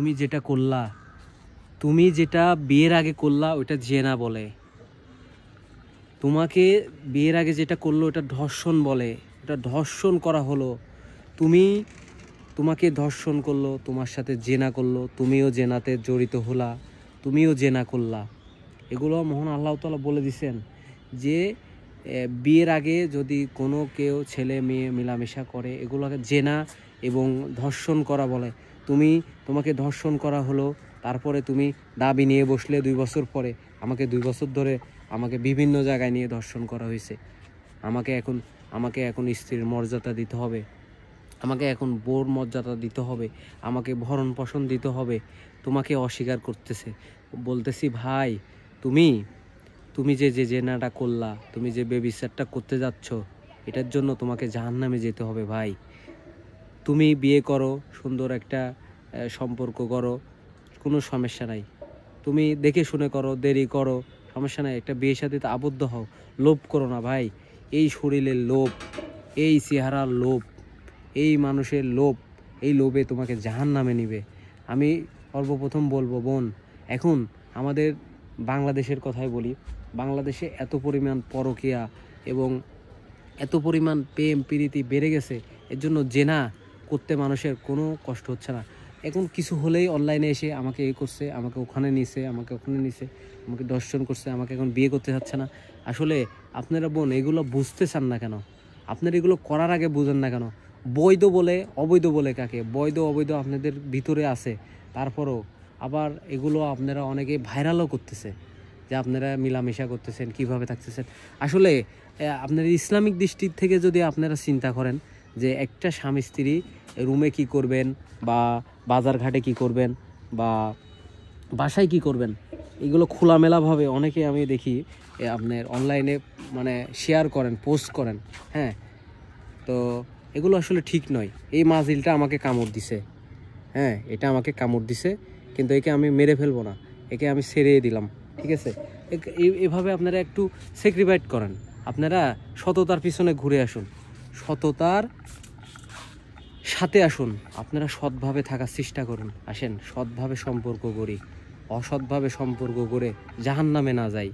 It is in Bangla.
তুমি যেটা করলা, তুমি যেটা বিয়ের আগে করলা ওটা জেনা বলে। তোমাকে বিয়ের আগে যেটা করলো ওটা ধর্ষণ বলে। ওটা ধর্ষণ করা হলো। তোমাকে ধর্ষণ করলো, তোমার সাথে জেনা করলো, তুমিও জেনাতে জড়িত হলা, তুমিও জেনা করলা। এগুলো মহান আল্লাহ তাআলা বলে দিছেন যে বিয়ের আগে যদি কোনো কেউ ছেলে মেয়ে মেলামেশা করে এগুলোকে জেনা এবং ধর্ষণ করা বলে। তোমাকে ধর্ষণ করা হলো, তারপরে তুমি দাবি নিয়ে বসলে 2 বছর পরে, আমাকে 2 বছর ধরে আমাকে বিভিন্ন জায়গায় নিয়ে ধর্ষণ করা হয়েছে, আমাকে এখন স্ত্রীর মর্যাদা দিতে হবে, আমাকে এখন বউর মর্যাদা দিতে হবে, আমাকে ভরণ পোষণ দিতে হবে। তোমাকে অস্বীকার করতেছে, বলতেছি ভাই তুমি যে জেনাটা করলা, তুমি যে বেবিচারটা করতে যাচ্ছ, এটার জন্য তোমাকে জাহান্নামে যেতে হবে ভাই। তুমি বিয়ে করো, সুন্দর একটা সম্পর্ক করো, কোনো সমস্যা নাই। তুমি দেখে শুনে করো, দেরি করো, সমস্যা নাই। একটা বিয়ের সাথে আবদ্ধ হও, লোভ করো না ভাই। এই শরীরের লোভ, এই চেহারার লোভ, এই মানুষের লোভ, এই লোভে তোমাকে জাহান্নামে নিবে। আমি সর্বপ্রথম বলবো বোন, এখন আমাদের বাংলাদেশের কথাই বলি, বাংলাদেশে এত পরিমাণ পরকীয়া এবং এত পরিমাণ প্রেম প্রীতি বেড়ে গেছে, এর জন্য জেনা করতে মানুষের কোনো কষ্ট হচ্ছে না। এখন কিছু হলেই অনলাইনে এসে আমাকে এই করছে, আমাকে ওখানে নিছে, আমাকে দর্শন করছে, আমাকে এখন বিয়ে করতে যাচ্ছে না। আসলে আপনারা বোন এগুলো বুঝতে চান না কেন? আপনারা এগুলো করার আগে বুঝেন না কেন? বৈধ বলে অবৈধ বলে কাকে? বৈধ অবৈধ আপনাদের ভিতরে আছে, তারপরও আবার এগুলো আপনারা অনেকে ভাইরালও করতেছে যে আপনারা মিলামেশা করতেছেন, কিভাবে থাকতেছেন। আসলে আপনার ইসলামিক দৃষ্টি থেকে যদি আপনারা চিন্তা করেন যে একটা স্বামী স্ত্রী রুমে কি করবেন, বা বাজারঘাটে কি করবেন, বা বাসায় কি করবেন, এগুলো খোলামেলাভাবে অনেকে আমি দেখি আপনার অনলাইনে মানে শেয়ার করেন, পোস্ট করেন। হ্যাঁ, তো এগুলো আসলে ঠিক নয়। এই মাজিলটা আমাকে কামড় দিছে, হ্যাঁ এটা আমাকে কামড় দিছে, কিন্তু একে আমি মেরে ফেলবো না, একে আমি ছেড়ে দিলাম, ঠিক আছে? এভাবে আপনারা একটু স্যাক্রিফাইস করেন, আপনারা সততার পিছনে ঘুরে আসুন, সততার সাথে আসুন, আপনারা সৎভাবে থাকার চেষ্টা করুন। আসেন সৎভাবে সম্পর্ক করি, অসৎভাবে সম্পর্ক করে জাহান্নামে না যাই।